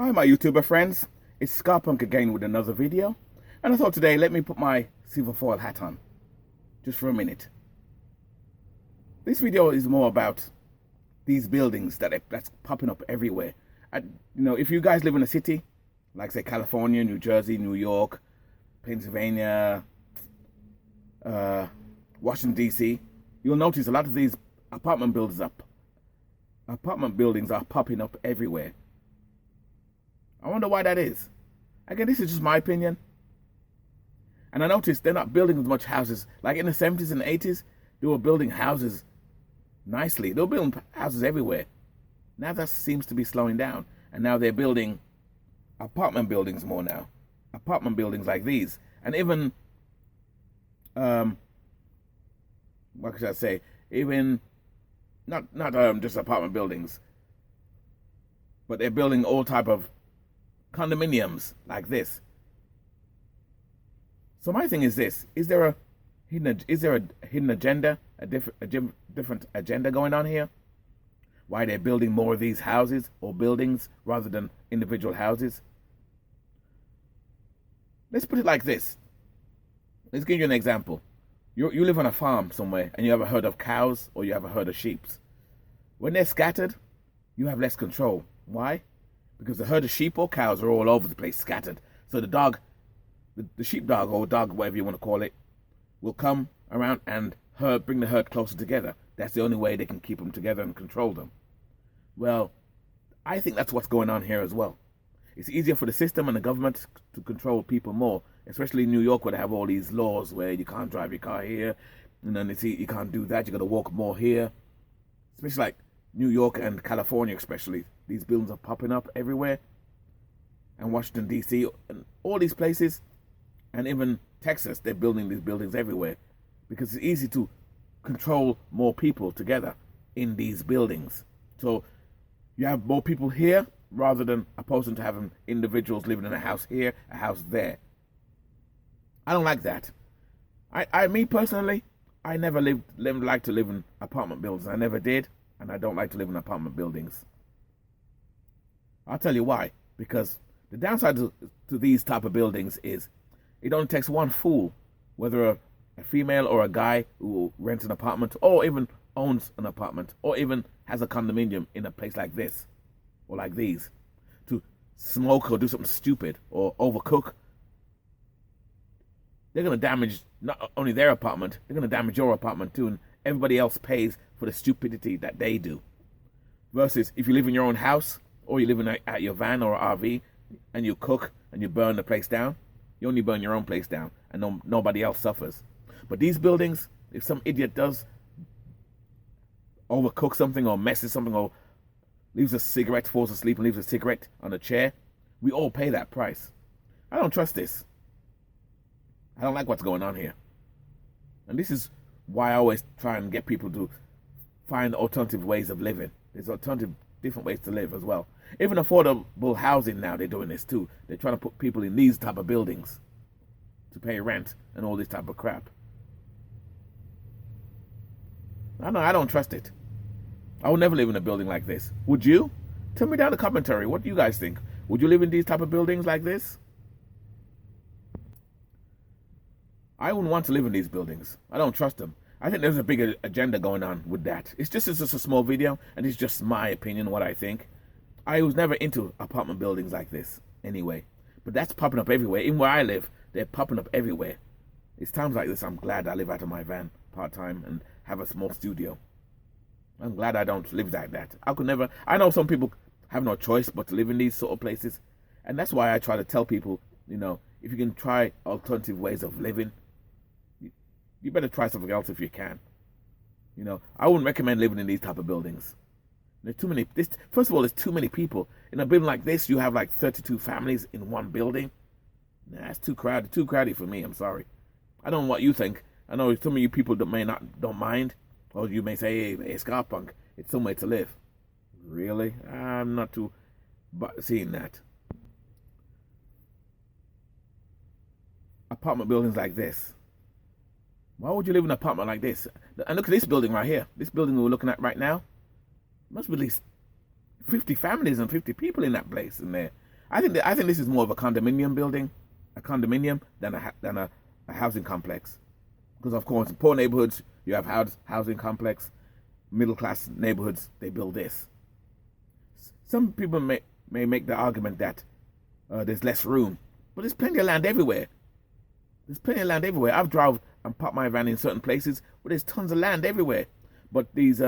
Hi my YouTuber friends, it's Scarpunk again with another video, and I thought today let me put my silver foil hat on, just for a minute. This video is more about these buildings that's popping up everywhere. If you guys live in a city, like say California, New Jersey, New York, Pennsylvania, Washington DC, you'll notice a lot of these apartment buildings are popping up everywhere. I wonder why that is. Again, this is just my opinion. And I noticed they're not building as much houses. Like in the 70s and 80s, they were building houses nicely. They were building houses everywhere. Now that seems to be slowing down. And now they're building apartment buildings more now. Apartment buildings like these. And even, what should I say? Even, not just apartment buildings, but they're building all type of condominiums like this. So my thing is this: is there a hidden agenda, a different agenda going on here? Why they're building more of these houses or buildings rather than individual houses? Let's put it like this. Let's give you an example. You live on a farm somewhere and you have a herd of cows or you have a herd of sheep. When they're scattered, you have less control. Why? Because the herd of sheep or cows are all over the place, scattered. So the dog, the sheepdog or dog, whatever you want to call it, will come around and bring the herd closer together. That's the only way they can keep them together and control them. Well, I think that's what's going on here as well. It's easier for the system and the government to control people more, especially in New York where they have all these laws where you can't drive your car here, and then they see you can't do that, you got to walk more here. Especially like New York and California especially. These buildings are popping up everywhere. And Washington, D.C., and all these places. And even Texas, they're building these buildings everywhere. Because it's easy to control more people together in these buildings. So you have more people here rather than opposing to having individuals living in a house here, a house there. I don't like that. Me personally, I never like to live in apartment buildings. I never did. And I don't like to live in apartment buildings. I'll tell you why. Because the downside to these type of buildings is it only takes one fool, whether a female or a guy who rents an apartment or even owns an apartment or even has a condominium in a place like this or like these, to smoke or do something stupid or overcook. They're going to damage not only their apartment, they're going to damage your apartment too, and everybody else pays for the stupidity that they do. Versus if you live in your own house or you live in at your van or RV and you cook and you burn the place down, you only burn your own place down and nobody else suffers. But these buildings, if some idiot does overcook something or messes something or leaves a cigarette, falls asleep and leaves a cigarette on a chair, we all pay that price. I don't trust this. I don't like what's going on here. And this is why I always try and get people to find alternative ways of living. There's alternative, different ways to live as well. Even affordable housing now, they're doing this too. They're trying to put people in these type of buildings to pay rent and all this type of crap. I don't trust it. I would never live in a building like this. Would you? Tell me down in the commentary. What do you guys think? Would you live in these type of buildings like this? I wouldn't want to live in these buildings. I don't trust them. I think there's a bigger agenda going on with that. It's just a small video, and it's just my opinion, what I think. I was never into apartment buildings like this anyway. But that's popping up everywhere. Even where I live, they're popping up everywhere. It's times like this I'm glad I live out of my van part-time and have a small studio. I'm glad I don't live like that. I know some people have no choice but to live in these sort of places. And that's why I try to tell people, if you can try alternative ways of living, you better try something else if you can. I wouldn't recommend living in these type of buildings. There's too many. First of all, there's too many people. In a building like this, you have like 32 families in one building. Nah, that's too crowded. Too crowded for me. I'm sorry. I don't know what you think. I know some of you people don't mind. Or you may say, hey, Scarpunk, it's somewhere to live. Really? I'm not too seeing that. Apartment buildings like this. Why would you live in an apartment like this? And look at this building right here. This building we're looking at right now. Must be at least 50 families and 50 people in that place in there. I think this is more of a condominium building, a condominium than a housing complex. Because of course, in poor neighborhoods you have housing complex, middle class neighborhoods they build this. Some people may make the argument that there's less room, but there's plenty of land everywhere. There's plenty of land everywhere. I've drove and parked my van in certain places where there's tons of land everywhere. But these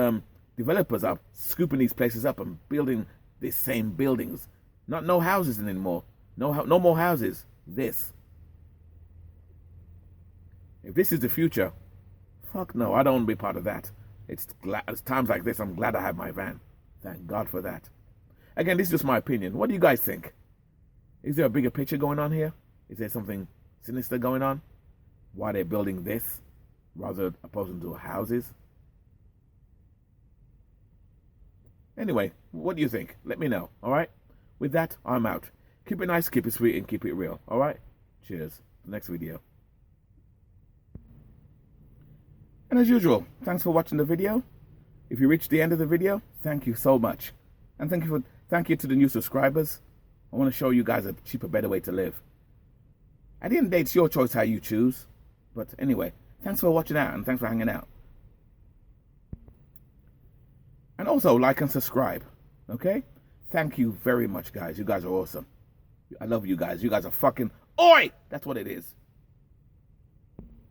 developers are scooping these places up and building these same buildings. No houses anymore. No more houses. This. If this is the future, fuck no, I don't want to be part of that. It's times like this I'm glad I have my van. Thank God for that. Again, this is just my opinion. What do you guys think? Is there a bigger picture going on here? Is there something sinister going on? Why they're building this rather opposing to houses? Anyway, what do you think? Let me know, alright? With that, I'm out. Keep it nice, keep it sweet, and keep it real, alright? Cheers. The next video. And as usual, thanks for watching the video. If you reached the end of the video, thank you so much. And thank you to the new subscribers. I want to show you guys a cheaper, better way to live. At the end of the day, it's your choice how you choose. But anyway, thanks for watching out and thanks for hanging out. And also, like and subscribe. Okay? Thank you very much, guys. You guys are awesome. I love you guys. You guys are fucking... Oi! That's what it is.